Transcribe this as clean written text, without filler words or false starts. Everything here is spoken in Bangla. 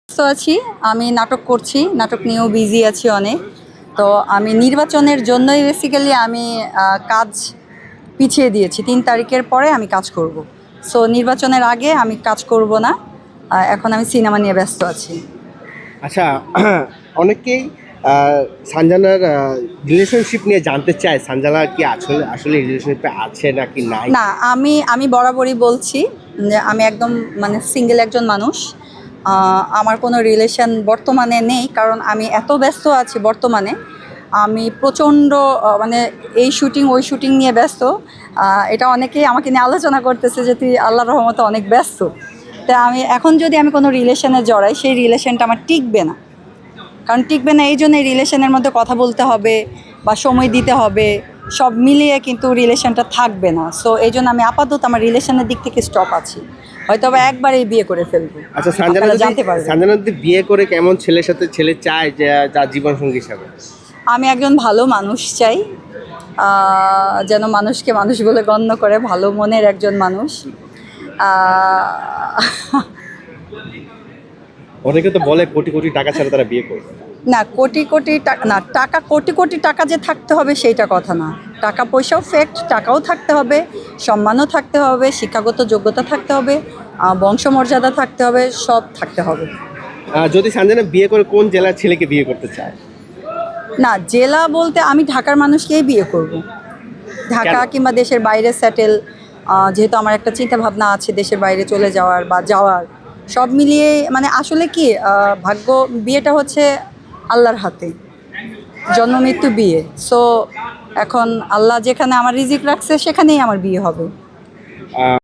ব্যস্ত আছি। আমি নাটক করছি, নাটক নিয়েও বিজি আছি অনেক। তো আমি নির্বাচনের জন্যই বেসিক্যালি আমি কাজ পিছিয়ে দিয়েছি। ৩ তারিখের পরে আমি কাজ করব। সো নির্বাচনের আগে আমি কাজ করব না। এখন আমি সিনেমা নিয়ে ব্যস্ত আছি। আচ্ছা, অনেকেই সানজানার রিলেশনশিপ নিয়ে জানতে চায়। সানজানা কি আসলে আসলে রিলেশনশিপে আছে নাকি নাই? না, আমি বরাবরই বলছি যে আমি একদম মানে সিঙ্গেল একজন মানুষ। আমার কোনো রিলেশন বর্তমানে নেই, কারণ আমি এত ব্যস্ত আছি বর্তমানে। আমি প্রচণ্ড মানে এই শুটিং ওই শুটিং নিয়ে ব্যস্ত। এটা অনেকেই আমাকে নিয়ে আলোচনা করতেছে যে তুই আল্লাহর রহমতে অনেক ব্যস্ত। তা আমি এখন যদি আমি কোনো রিলেশনে জড়াই, সেই রিলেশনটা আমার টিকবে না। কারণ টিকবে না, এই জন্য এই রিলেশনের মধ্যে কথা বলতে হবে বা সময় দিতে হবে, সব মিলিয়ে কিন্তু রিলেশনটা থাকবে না। সো এই জন্য আমি আপাতত আমার রিলেশনের দিক থেকে স্টপ আছি। হয়তো বা একবারেই বিয়ে করে ফেলবো। আচ্ছা, সানজানা আপনারা যদি জানতে পারবেন। সানজানা যদি বিয়ে করে কেমন ছেলের সাথে ছেলে চায় যে তার জীবনসঙ্গী হিসাবে? আমি একজন ভালো মানুষ চাই, যেন মানুষকে মানুষ বলে গণ্য করে, ভালো মনের একজন মানুষ। আহ, অনেকে তো বলে কোটি কোটি টাকা ছাড়া তারা বিয়ে করবে। না, কোটি কোটি টাকা না, টাকা কোটি কোটি টাকা যে থাকতে হবে সেইটা কথা না। টাকা পয়সাও ফ্যাক্ট, টাকাও থাকতে হবে, সম্মানও থাকতে হবে, শিক্ষাগত যোগ্যতা থাকতে হবে, বংশমর্যাদা থাকতে হবে, সব থাকতে হবে। যদি সানজানা বিয়ে করে কোন জেলার ছেলেকে বিয়ে করতে চায়? না, জেলা বলতে আমি ঢাকার মানুষকেই বিয়ে করব। ঢাকা কেন? কিংবা দেশের বাইরে সেটেল, যেহেতু আমার একটা চিন্তা ভাবনা আছে দেশের বাইরে চলে যাওয়ার বা যাওয়ার, সব মিলিয়ে মানে আসলে কি ভাগ্য, বিয়েটা হচ্ছে আল্লাহর হাতে, জন্ম মৃত্যু বিয়ে। সো এখন আল্লাহ যেখানে আমার রিজিক রাখছে সেখানেই আমার বিয়ে হবে।